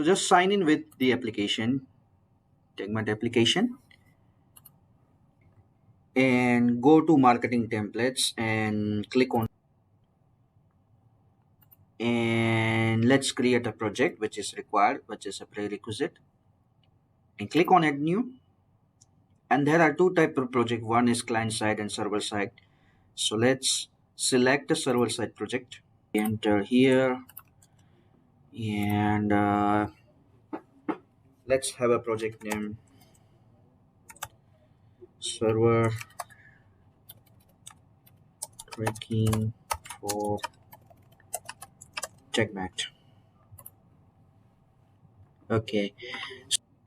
just sign in with the application, Tagmate application, and go to marketing templates and click on, and let's create a project which is required, which is a prerequisite, and click on add new. And there are two type of project. One is client side and server side. So let's select the server side project, enter here, and let's have a project name server tracking for Tagmate. Okay,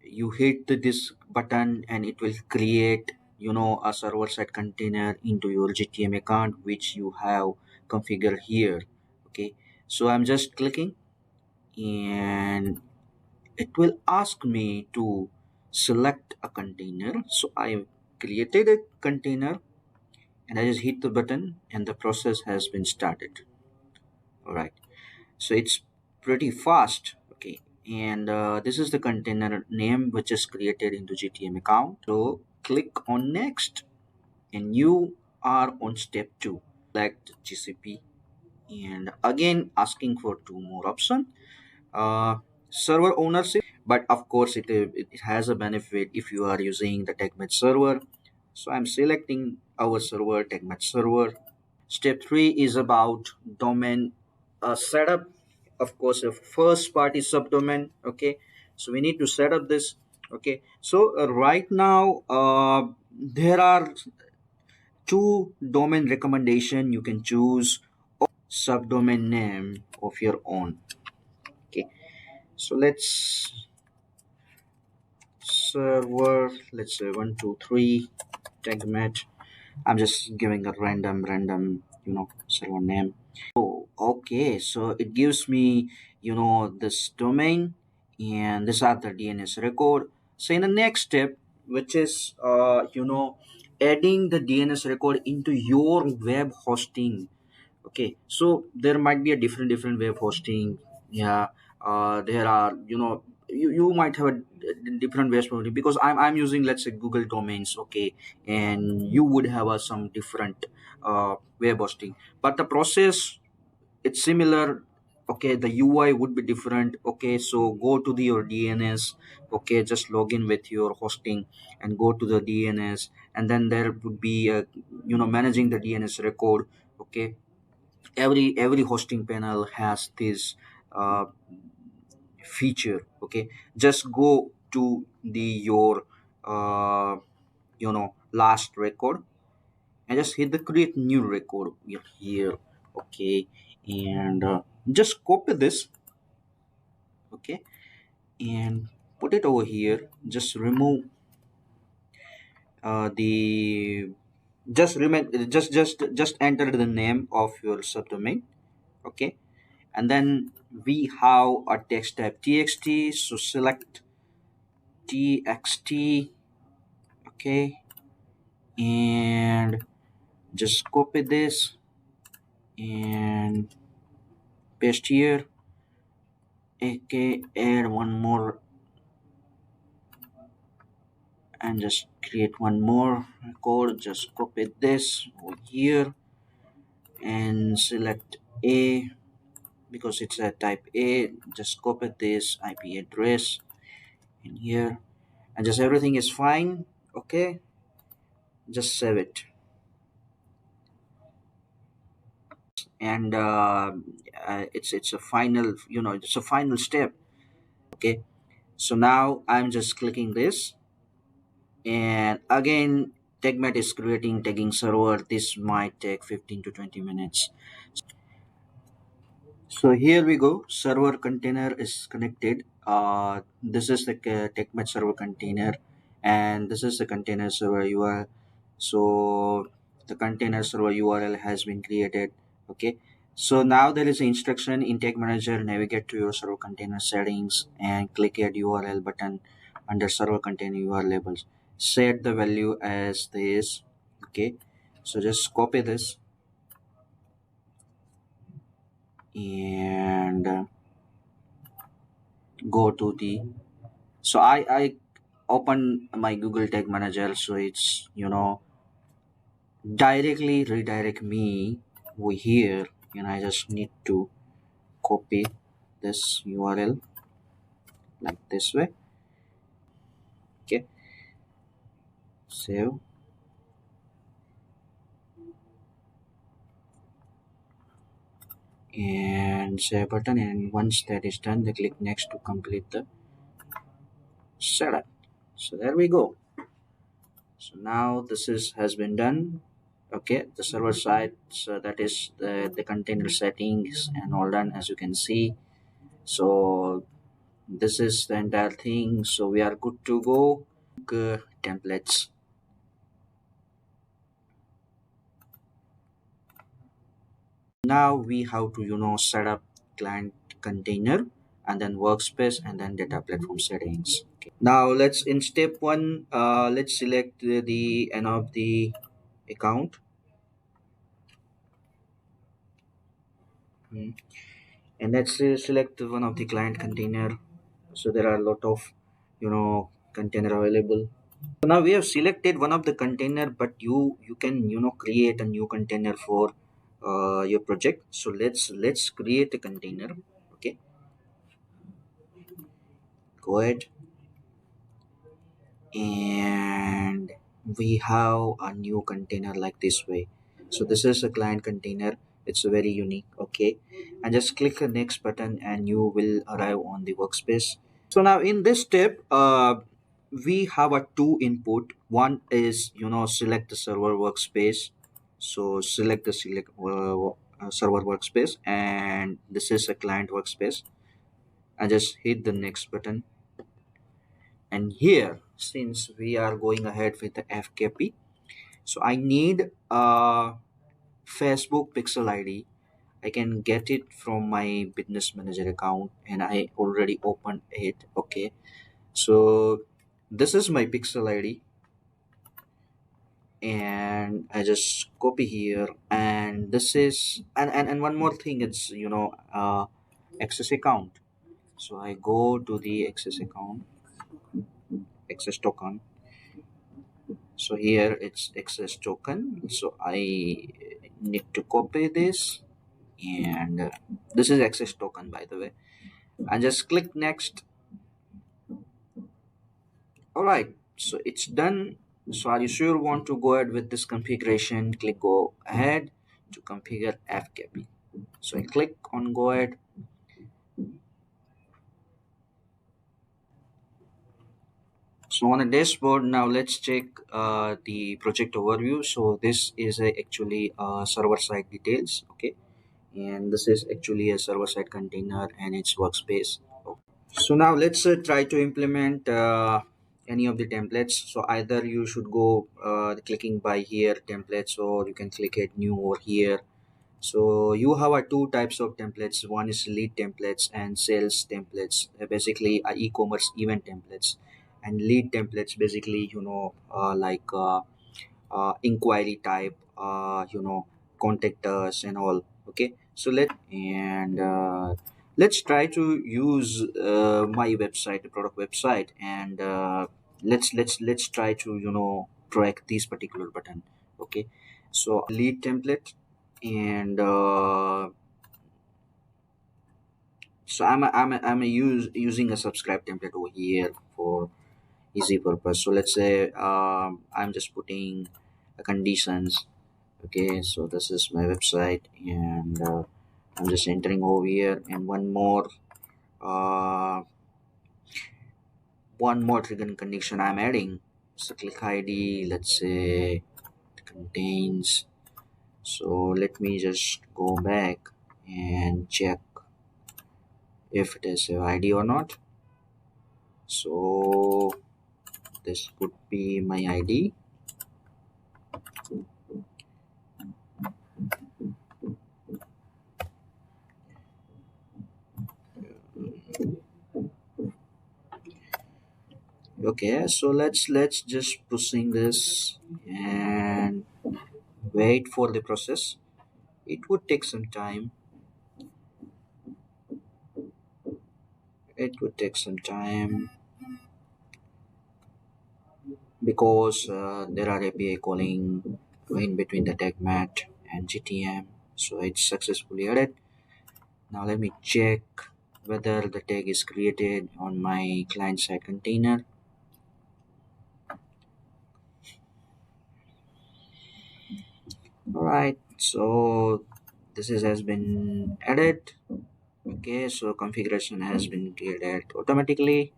you hit this button and it will create, a server side container into your GTM account which you have configured here. Okay, so I'm just clicking, and it will ask me to select a container. So I created a container, and I just hit the button and the process has been started. All right, so it's pretty fast. Okay, and this is the container name which is created into GTM account. So click on next, and you are on step 2. Select GCP, and again asking for two more options. uh, Server ownership, but of course it has a benefit if you are using the Tagmate server. So I'm selecting our server, Tagmate server. Step 3 is about domain setup. Of course, the first part is subdomain. Okay, so we need to set up this. Okay, so right now there are two domain recommendation you can choose, subdomain name of your own. Okay, so server, let's say 123 Tagmate. I'm just giving a random server name. Oh, okay, so it gives me this domain, and these are the DNS record. So in the next step, which is adding the DNS record into your web hosting. Okay, so there might be a different web hosting. Yeah, there are, you might have a different web hosting, because I'm using, let's say, Google domains. Okay, and you would have some different web hosting, but the process, it's similar. Okay, the UI would be different. Okay, so go to your DNS. Okay, just log in with your hosting and go to the DNS, and then there would be managing the DNS record. Okay, every hosting panel has this uh, feature. Okay, just go to your last record, and just hit the create new record here. Okay, and just copy this. Okay, and put it over here. Just remove the just remain just enter the name of your subdomain. Okay, and then we have a text type txt, so select txt. Okay, and just copy this and paste here. Okay, add one more and just create one more code. Just copy this over here and select a, because it's a type A. Just copy this IP address in here, and just everything is fine. Okay, just save it. And it's a final, it's a final step. Okay, so now I'm just clicking this, and again Tagmate is creating tagging server. This might take 15 to 20 minutes. So here we go. Server container is connected. This is the Tagmate server container, and this is the container server URL. So the container server URL has been created. Okay. So now there is an instruction in Tag Manager. Navigate to your server container settings and click Add URL button under server container URL labels. Set the value as this. Okay. So just copy this, and go to the, so I open my Google Tag Manager, so it's directly redirect me over here, and I just need to copy this URL like this way. Okay, save and save button, and once that is done, they click next to complete the setup. So there we go. So now this is has been done. Okay, the server side, so that is the container settings and all done, as you can see. So this is the entire thing, so we are good to go. Templates. Now we have to set up client container and then workspace and then data platform settings. Okay, now let's in step one, let's select the end of the account. Hmm. And let's select one of the client container. So there are a lot of container available. So now we have selected one of the container, but you can create a new container for your project. So let's create a container. Okay, go ahead, and we have a new container like this way. So this is a client container. It's very unique. Okay, and just click the next button and you will arrive on the workspace. So now in this step, we have a two input. One is select the server workspace. So select the server workspace, and this is a client workspace. I just hit the next button, and here, since we are going ahead with the FKP, so I need a Facebook Pixel ID. I can get it from my business manager account, and I already opened it. Okay, so this is my Pixel ID, and I just copy here, and this is, and one more thing, it's access account. So I go to the access account, access token. So here it's access token. So I need to copy this, and this is access token, by the way. I just click next. All right, so it's done. So are you sure you want to go ahead with this configuration? Click go ahead to configure FKP. So I click on go ahead. So on the dashboard, now let's check the project overview. So this is actually server side details. Okay, and this is actually a server side container and its workspace. So now let's try to implement any of the templates. So either you should go clicking by here templates, or you can click it new over here. So you have two types of templates. One is lead templates and sales templates. Basically, e-commerce event templates, and lead templates basically like inquiry type, contact us and all. Okay, so let's try to use my website, the product website, and let's try to track this particular button. Okay, so lead template, and so I'm using a subscribe template over here for easy purpose. So let's say I'm just putting conditions. Okay, so this is my website, and I'm just entering over here, and uh, one more trigger condition I'm adding. So click ID, let's say it contains. So let me just go back and check if it is a ID or not. So this could be my ID. Okay, so let's just pushing this and wait for the process. It would take some time. It would take some time because there are API calling in between the Tagmate and GTM. So it's successfully added. Now let me check whether the tag is created on my client side container. Alright, so this has been added. Okay, so configuration has been created automatically.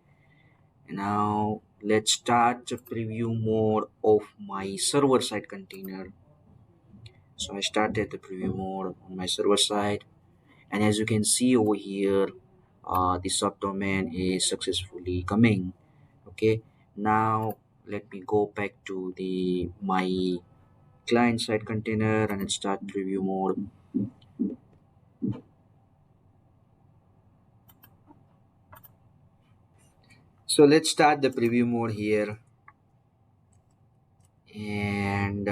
Now let's start the preview mode of my server side container. So I started the preview mode on my server side, and as you can see over here, the subdomain is successfully coming. Okay, now let me go back to the my client side container and start preview mode. So let's start the preview mode here, and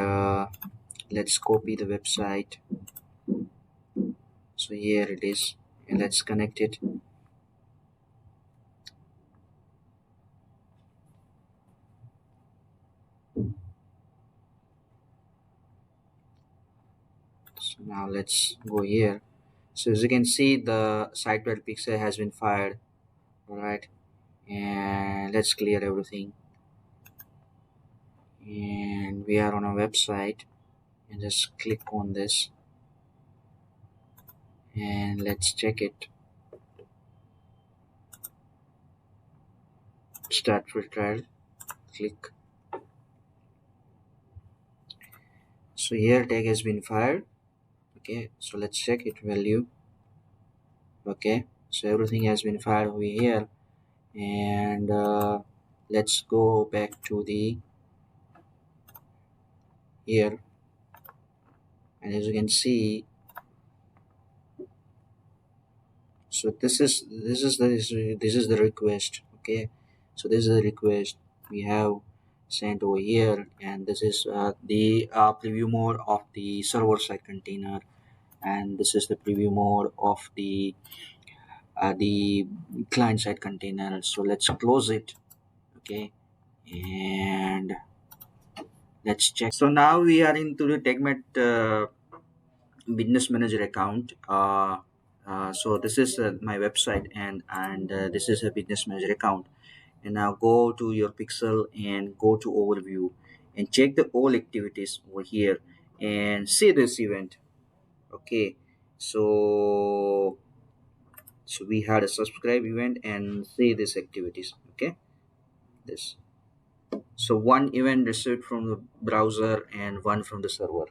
let's copy the website. So here it is, and let's connect it. So now let's go here. So as you can see, the site pixel has been fired. All right, and let's clear everything. And we are on a website, and just click on this, and let's check it. Start free trial. Click. So here tag has been fired. Okay, so let's check it value. Okay, so everything has been fired over here, and let's go back to the here, and as you can see, so this is the request. Okay, so this is the request we have sent over here, and this is the preview mode of the server side container, and this is the preview mode of the client side container. So let's close it. Okay, and let's check. So now we are into the Tagmate business manager account. So this is my website, and this is a business manager account. And now go to your pixel and go to overview and check the all activities over here and see this event. Okay, so we had a subscribe event and see these activities. Okay, this. So one event received from the browser and one from the server.